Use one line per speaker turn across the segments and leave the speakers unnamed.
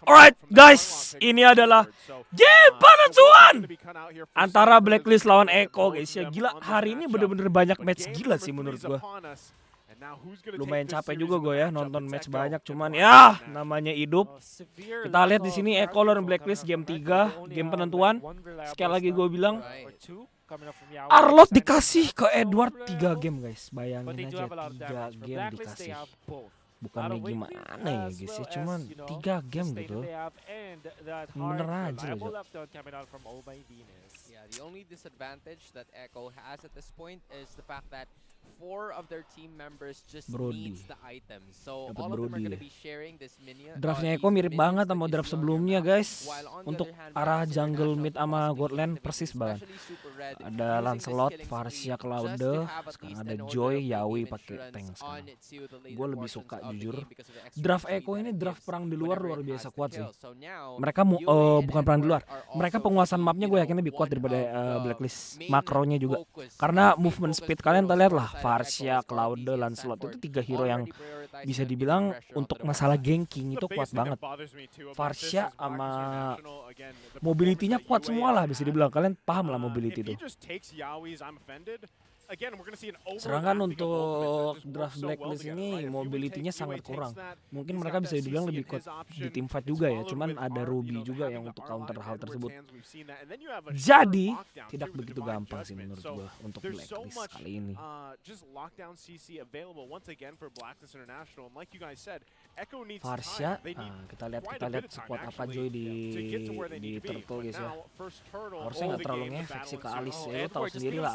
Alright guys, ini adalah game penentuan antara Blacklist lawan Echo guys ya. Gila, hari ini bener-bener banyak match gila sih menurut gua. Lumayan capek juga gue ya nonton match banyak, cuman ya namanya hidup. Kita lihat di sini Echo lawan Blacklist game 3, game penentuan. Sekali lagi gue bilang, Arlot dikasih ke Edward 3 game guys. Bayangin aja 3 game dikasih. Bukannya gimana ya guys ya, cuman 3 game gitu. Bener aja loh.
Yeah, the only disadvantage that Echo has at this point is the fact that 4 of their team members just needs the items. So all of them are going to be sharing this minion.
Draftnya Echo mirip banget sama draft sebelumnya guys. Untuk arah jungle mid sama Godland persis banget. Ada Lancelot, Farsia, Claude, sekarang ada Joy, Yawi pakai tank sekarang. Gue lebih suka jujur. Draft Echo ini draft perang di luar luar biasa kuat sih. Mereka bukan perang di luar. Mereka penguasaan mapnya gue yakin lebih kuat daripada Blacklist. Makronya juga. Karena movement speed kalian lihat lah. Farsia, Claude, Lancelot itu 3 hero yang bisa dibilang untuk masalah ganking itu kuat banget. Farsia sama mobility-nya kuat semua lah bisa dibilang. Kalian paham lah mobility itu. Sedangkan untuk draft Blacklist ini mobility-nya sangat kurang. Mungkin mereka bisa dibilang lebih kuat di team fight juga ya. Cuman ada Ruby juga yang untuk counter hal tersebut. Jadi tidak begitu gampang sih menurut gua untuk Blacklist kali ini. Farsia, kita lihat sekuat apa Joy di Turtle guys ya. Harusnya nggak terlalu ngefek sih ke Alice ya. Tahu sendiri lah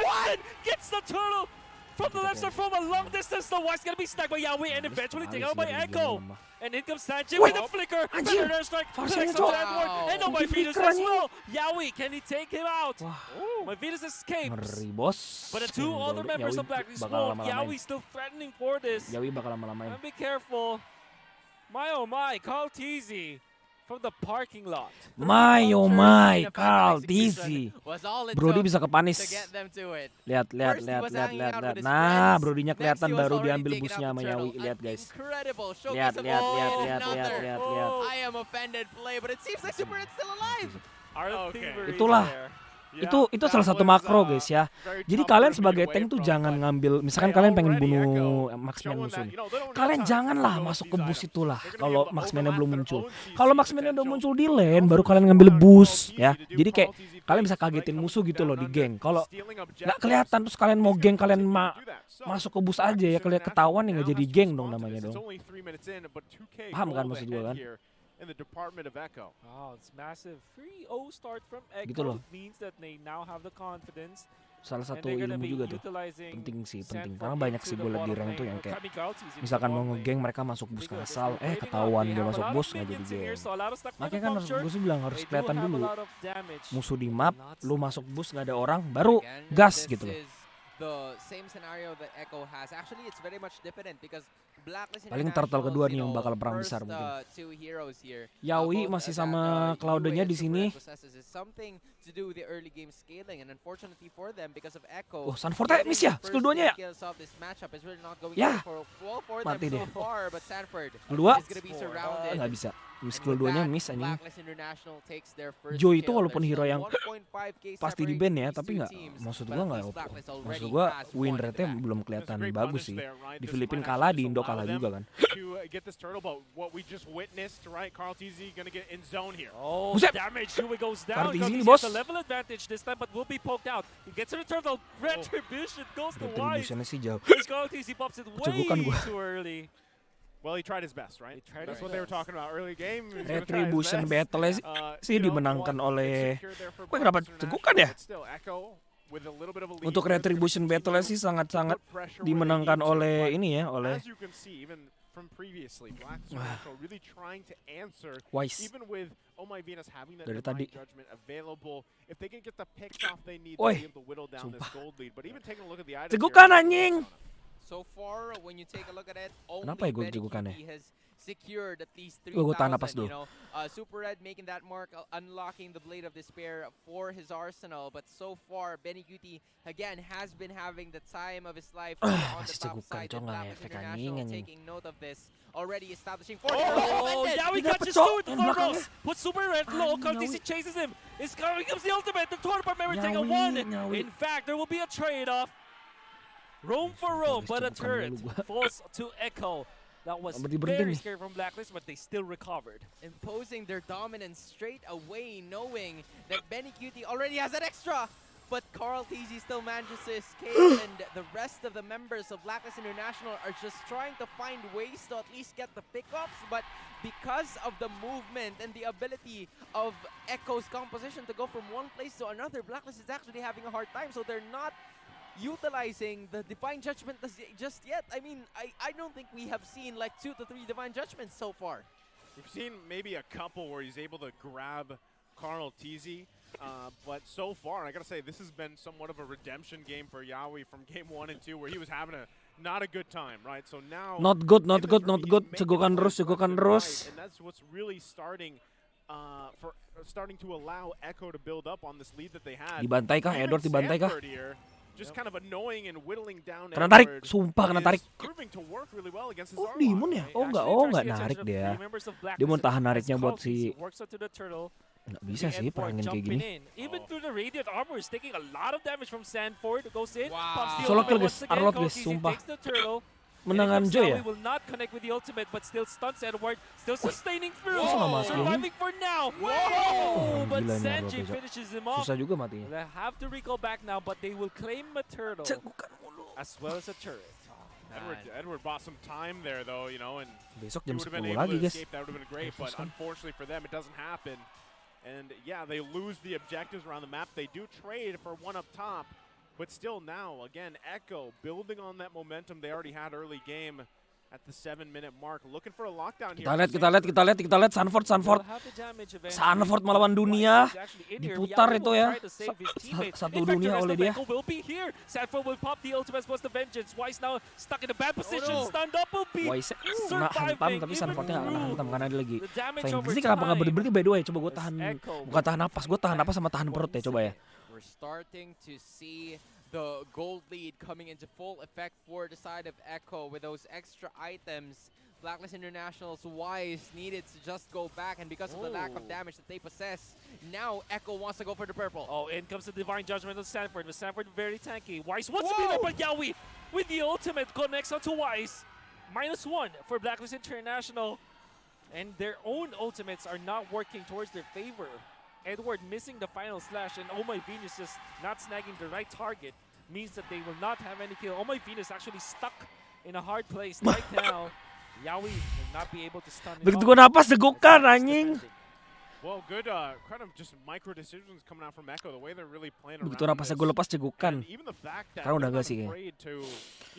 Alice
gets the turtle from the left side from a long distance. The Wise gonna be snagged by Yawi and eventually taken out by Echo. And in comes Sanjay with the flicker. Predator strike. And on my Venus as well. Yawi, can he take him out? My Venus escapes. But the 2 other members of Blacklist smoke. Yawi still threatening for this.
Yawi bakal lama-lamain.
And be careful. My oh my, Carl Teasy from the parking lot.
My oh my, Carl Teasy. Brody bisa kepanis. Lihat. Nah, Brodinya kelihatan baru diambil busnya sama Yawi. Lihat guys. Lihat.
I am offended play, but it seems like Super Red's still alive.
Itulah. Itu salah satu makro guys ya. Jadi kalian sebagai tank tuh jangan ngambil, misalkan kalian pengen bunuh Marksman musuh nih, kalian janganlah masuk ke bus itulah kalau Marksman-nya belum muncul. Kalau Marksman-nya udah muncul di lane baru kalian ngambil bus ya. Jadi kayak kalian bisa kagetin musuh gitu loh di geng. Kalau nggak kelihatan terus kalian mau geng, kalian masuk ke bus aja ya, kalian ketahuan ya nggak jadi geng dong namanya dong. Paham kan maksud gue kan?
In the department of Echo. Oh, it's massive 3-0 start from Echo.
Gitu loh.
Means that they now have the confidence.
Salah satu ilmu juga tuh. Penting karena banyak sih gue liat di rank tuh yang kayak misalkan mau ngegeng mereka masuk bus ngasal, ketahuan dia masuk bus nggak jadi geng. Makanya kan gue sih bilang harus kelihatan dulu musuh di map, lu masuk bus nggak ada orang, baru gas gitu loh.
The same scenario that Echo has. Actually, it's very much different because Blacklist
paling turtle kedua nih yang bakal perang besar mungkin. Yawi masih sama Claude-nya di sini. Oh, Sanford miss ya, skill 2-nya ya. Ya, mati deh. Kedua, nggak bisa. Skill 2-nya miss anjing. Joy itu walaupun hero yang pasti di ban ya, tapi nggak, maksud gua win rate-nya belum kelihatan bagus sih. Di Filipina kalah, di Indo kalah juga kan. Buset, Kartizi ini bos. Retribution-nya sih jauh. Cegukan gua.
Well, he tried his best, right? That's what they were talking about early game.
Retribution battle sih dimenangkan oleh. Wah, kenapa cegukan ya? Untuk Retribution battle sih sangat-sangat dimenangkan oleh ini ya, oleh Wise. Dari tadi. Woi, sumpah. Cegukan anjing.
So far, when you take a look at it,
kenapa ya gue cegukannya?
secured at least
Gua tahan napas
3,000.
dulu.
You know, Super Red making that mark, unlocking the Blade of Despair for his arsenal. But so far, Benny Cutie again has been having the time of his life on the
Masih
top
cegukan,
side.
Cong,
And
nggak
Blackness
efek
International
anjing.
taking note of this, already establishing for
Oh, Yawi catches two with the Thornos. Puts Super Red low. KarlTzy chases him. It's coming, comes the ultimate. The Torpor Memory take a one. In fact, there will be a trade-off. Roam for Rome, but a turret falls to Echo. That was very scary from Blacklist, but they still recovered.
Imposing their dominance straight away, knowing that Benny Cutie already has an extra. But KarlTzy still manages to escape, and the rest of the members of Blacklist International are just trying to find ways to at least get the pickups. But because of the movement and the ability of Echo's composition to go from one place to another, Blacklist is actually having a hard time, so they're not utilizing the Divine Judgment just yet. I mean, I don't think we have seen like 2 to 3 Divine Judgments so far.
We've seen maybe a couple where he's able to grab KarlTzy, but so far, I gotta say, this has been somewhat of a redemption game for Yawi from game 1 and 2, where he was having not a good time, right? So now,
not good. Cegukan terus.
And that's what's really starting to allow Echo to build up on this lead that they had.
Dibantai kah? Edward dibantai kah?
Just kind of annoying and whittling down.
Kena tarik, sumpah kena tarik.
Proving to work really well against his
Oh, Demon ya? Oh enggak narik dia. Dia mau tahan nariknya buat si. Nggak bisa sih perangin kayak gini.
Even through the radiant armor is taking a lot of damage from Sanford. Goes in.
Wow.
Solo kill guys, Arlot guys, sumpah. Menangan Joy ya?
Will not connect with the ultimate, but still stuns Edward. Still sustaining through.
Masa
Surviving for now.
Oh,
But
gila nih
Sanji
Arlot,
finishes him off.
Susah juga matinya.
They have to recall back now, but they will claim a turtle
Cegukan mulu.
as well as a turret.
Edward bought some time there, though, you know, and
Besok
he
jam
would have
10
been able
lagi
to
guys.
escape. That would have been great, but unfortunately for them, it doesn't happen. And yeah, they lose the objectives around the map. They do trade for one up top, but still now, again, Echo building on that momentum they already had early game at the 7-minute mark, looking for a lockdown here.
Kita lihat Sanford melawan dunia. Diputar itu ya. Satu dunia oleh dia.
Sanford will pop the ultimate plus the vengeance. Wise now stuck in a bad position. Stunned up will be
Wise kena hantam tapi Sanfordnya nggak kena hantam karena dia lagi.
The damage
Sayang
over
ini kenapa nggak
time.
berhenti by the way? Coba gue tahan, bukan tahan napas, gue tahan napas sama tahan perut ya coba ya.
We're starting to see the gold lead coming into full effect for the side of Echo with those extra items. Blacklist International's Wise needed to just go back, and because of the lack of damage that they possess, now Echo wants to go for the purple.
Oh, in comes the Divine Judgment of Sanford. But Sanford very tanky. Wise wants to be there, but Yawi with the ultimate connects onto Wise. -1 for Blacklist International. And their own ultimates are not working towards their favor. Edward missing the final slash, and Oh My Venus just not snagging the right target means that they will not have any kill. Oh My Venus actually stuck in a hard place right now. Yawi will not be able to stun it
Begitu
off.
gue napas cegukan anjing.
Well, good kind of just micro decisions coming out from Echo, the way they're really playing around
Begitu napasnya gue lepas cegukan.
And even the fact that
Karena udah
they're
gak sih
not
kayaknya.
afraid to,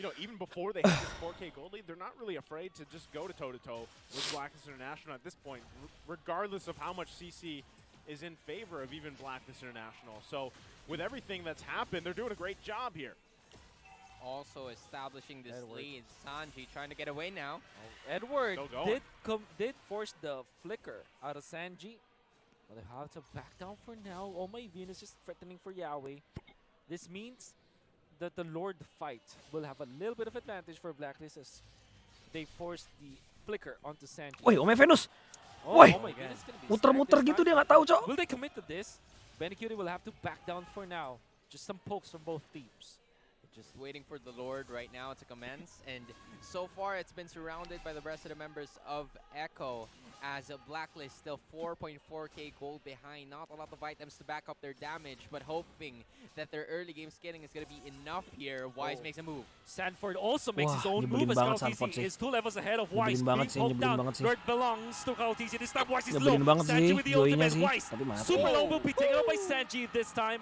you know, even before they have this 4K gold lead, they're not really afraid to just go to toe-to-toe with Blacklist International at this point, regardless of how much CC is in favor of even Blacklist International. So with everything that's happened, they're doing a great job here.
Also establishing this lead. Sanji trying to get away now.
Edward
Still going.
did force the flicker out of Sanji. But they have to back down for now. Oh My Venus is threatening for Yawi. This means that the Lord fight will have a little bit of advantage for Blacklist as they force the flicker onto Sanji.
Woi, Ome Venus.
Oh,
Woi,
Oh My Venus gonna be
muter-muter
snagged
gitu
this
dia
time.
nggak tahu cok.
Will they commit to this? Benny Cutie will have to back down for now. Just some pokes from both teams.
Just waiting for the Lord right now to commence, and so far it's been surrounded by the rest of the members of Echo, as a Blacklist still 4.4k gold behind. Not a lot of items to back up their damage, but hoping that their early game scaling is going to be enough here. Wise makes a move.
Sanford also makes
Wah,
his own
nyebelin
move as
banget Sanford
KarlTzy
sih.
is 2 levels ahead of Wise.
Nyebelin banget sih,
Being
nyebelin
poked
banget
down.
sih.
Lord belongs to KarlTzy. This time Wise is
Nyebelin
low.
banget
Sanji
sih,
with the
Joy-nya
ultimate.
sih,
Wise
tapi mati.
super low will be taken out by Sanji this time.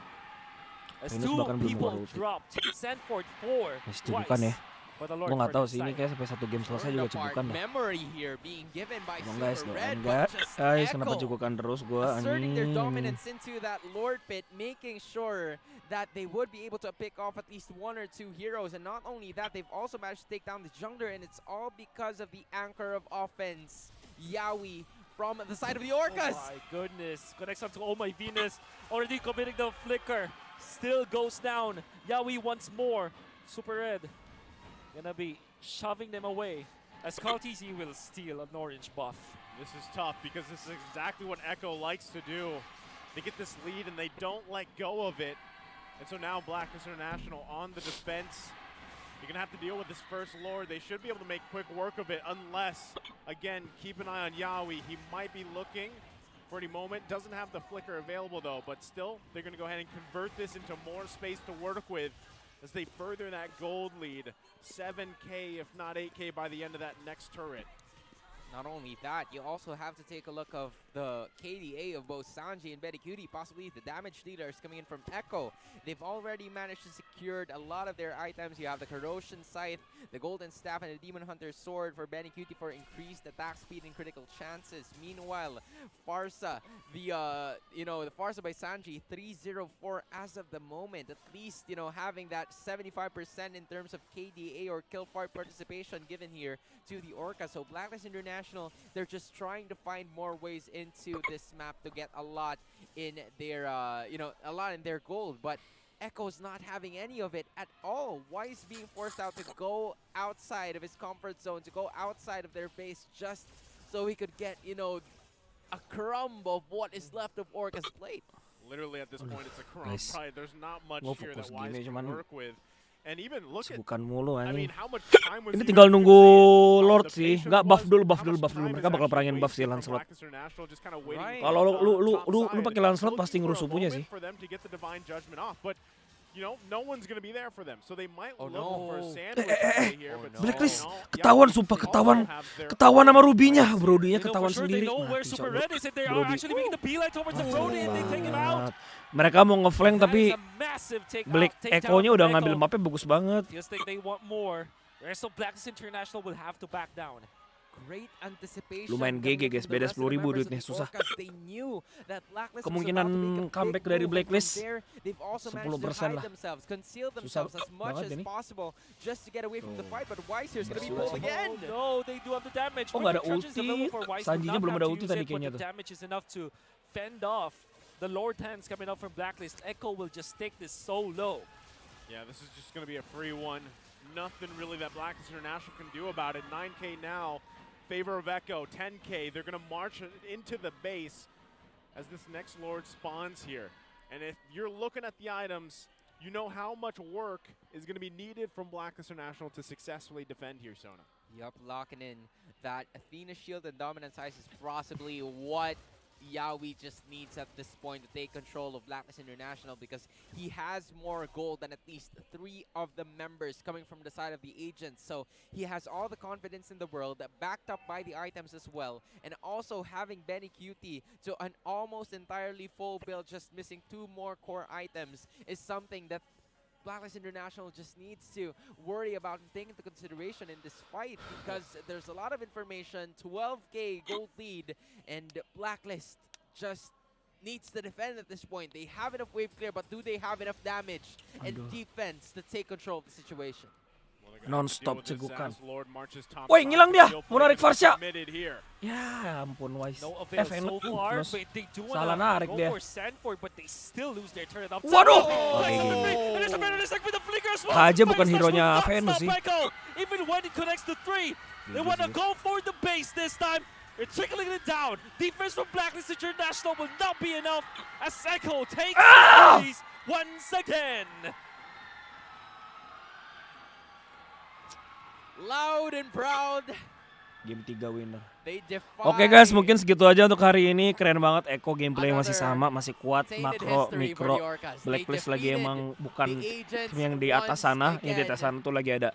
As
Venus
2
bahkan belum
people
keluar ulti.
dropped. Sanford 4.
Masih cegukan ya.
for the Lord.
Gue nggak
for
tahu
this
sih ini
side.
kayak sampai 1 game selesai juga cegukan dah.
Memory here being given by
Emang guys,
Super
doain
Red,
guys.
but just
Guys, kenapa
Echo
cegukan terus gue
asserting their
anjing.
dominance into that Lord pit, making sure that they would be able to pick off at least 1 or 2 heroes. And not only that, they've also managed to take down the jungler, and it's all because of the anchor of offense, Yawi, from the side of the Orcas.
Oh my goodness. Connects up to Oh My Venus. Already committing the flicker. Still goes down. Yawi once more. Super Red gonna be shoving them away as KarlTzy will steal an orange buff.
This is tough because this is exactly what Echo likes to do. They get this lead and they don't let go of it. And so now Blacklist International on the defense. You're going to have to deal with this first Lord. They should be able to make quick work of it unless, again, keep an eye on Yawi. He might be looking for any moment. Doesn't have the flicker available though, but still, they're going to go ahead and convert this into more space to work with as they further that gold lead. 7K, if not 8K by the end of that next turret.
Not only that, you also have to take a look of the KDA of both Sanji and Betty possibly the damage leaders coming in from Echo. They've already managed to secure a lot of their items. You have the Corrosion Scythe, the Golden Staff, and the Demon Hunter Sword for Benny for increased attack speed and critical chances. Meanwhile, Farsa, the Farsa by Sanji, 304 as of the moment. At least, having that 75% in terms of KDA or kill fight participation given here to the Orca. So Blacklist International, they're just trying to find more ways into this map to get a lot in their, gold. But Echo's not having any of it at all. Why is being forced out to go outside of his comfort zone, to go outside of their base just so he could get, a crumb of what is left of Orca's plate?
Literally at this point, it's a crumb.
Guys,
Right? There's not much
gua
here
fokus
that Wise
gini,
can
cuman
work with. And even look at,
Cegukan mulu
I
anjing.
mean, how much time was
Ini
he
tinggal
really
nunggu
saying how
Lord
the
sih.
patience
Nggak buff
was,
dulu,
how
buff
much
dulu, buff dulu.
time
Mereka
is
bakal
actually
perangin buff
wasted
sih
from
Lancelot.
Blacklist International just kind of waiting
Right.
Kalau lu
top
pakai
side,
Lancelot pasti
looking for
ngerusuh
a
punya
moment
sih.
for them to get the Divine Judgment off, but no one's going to be there for them. So they might
Oh,
look for a
no.
sandwich play here,
Oh,
but
no.
Blacklist,
yeah,
ketahuan
they
sumpah,
also
ketahuan.
have their
Ketahuan
own
sama Rubinya.
rights here.
Brodinya
They know
ketahuan
for sure,
sendiri.
they know where
Mati
Super
coba.
Red is, and they are
Brody.
actually making the beeline towards the
Anjing
Brody, and they take him out.
banget. Mereka mau ngeflank
That
tapi
is a massive
Black
takedown
Echo-nya
from
udah
Echo.
ngambil mapnya bagus banget.
Feels like they want more. Rest of Blacklist International will have to back down.
Great anticipation.
Lumayan
coming
GG
from
guys,
the
beda
rest of the
10.000
members of
duitnya,
the
susah.
Orcas. They knew that Blacklist was
Kemungkinan
about to make a
comeback
big
dari
move, and
Blacklist
from there, they've also managed to
10%
hide
lah.
themselves, conceal
Susah
themselves as much
banget
as
ini.
possible just to get away from the
Oh.
fight. But Wise here is going to be
Bersiul
pulled
sih.
again.
Oh no, they do have the damage.
Oh, nggak ada
Perfect charge is available
ulti.
for Wise.
Sanjinya
Will not
belum
have
ada
to
ulti
use
tadi
it, but
kayaknya
the
tuh.
damage is enough to fend off the Lord hands coming out from Blacklist. Echo will just take this so low.
Yeah, this is just going to be a free one. Nothing really that Blacklist International can do about it. 9K now, favor of Echo. 10K, they're going to march into the base as this next Lord spawns here. And if you're looking at the items, you know how much work is going to be needed from Blacklist International to successfully defend here, Sona.
Yup, locking in that Athena Shield and Dominance Ice is possibly what Yawi just needs at this point to take control of Blacklist International, because he has more gold than at least 3 of the members coming from the side of the agents. So he has all the confidence in the world, backed up by the items as well, and also having Benny Cutie to an almost entirely full build, just missing 2 more core items, is something that Blacklist International just needs to worry about and take into consideration in this fight, because there's a lot of information, 12K gold lead, and Blacklist just needs to defend at this point. They have enough wave clear, but do they have enough damage and
Aduh.
defense to take control of the situation?
Non-stop cegukan.
Woi,
Woi, ngilang dia. Mau narik Farsha.
Here.
Ya ampun Wise.
No avail so far,
Venus.
but they do
Salah
wanna
narik
go
dia.
for Sandford, but they still lose their turret up.
Waduh!
Nice
Oh.
to free, and there's a Venus with the flicker as well.
Kaja bukan
Fire Slash
hero-nya
will not
Venus
stop
sih.
Echo. Even when it connects to 3, they
Gila
wanna
sih.
go for the base this time. They're trickling it down. Defense from Blacklist International will not be enough as Echo takes the series once again.
Loud and proud,
Game 3 winner.
they defy.
Oke guys, mungkin segitu aja untuk hari ini. Keren banget, Echo gameplay masih
Another
sama, masih kuat,
tainted
makro,
history for
mikro.
the Orcas. They
Blacklist lagi
defeated
emang bukan
the agents
tim yang di atas
once
sana, yang di
again.
atas sana tuh lagi ada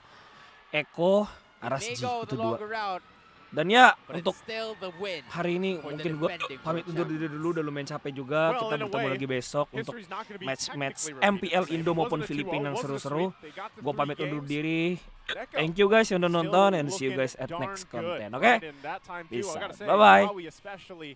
Echo,
They
RSG,
go
itu
the
dua.
longer route.
Dan ya
But
untuk
it's still the win.
hari ini
for the
mungkin gue
defending
pamit
world
undur diri dulu, udah lumayan capek juga.
Well,
Kita
in a
bertemu
way,
lagi besok untuk
History's not gonna be
match-match
technically repeated
MPL
the same.
Indo
It
maupun
wasn't a 2-0,
Filipina yang
wasn't a
seru-seru.
sweep. They got the
Gue
3
pamit undur
games.
diri.
Echo
Thank you guys yang udah
still
nonton, and see you
looking
guys at
darn
next
good
content. Oke?
right in that time too. I
Peace
gotta
out.
say,
Bye-bye.
Yawi especially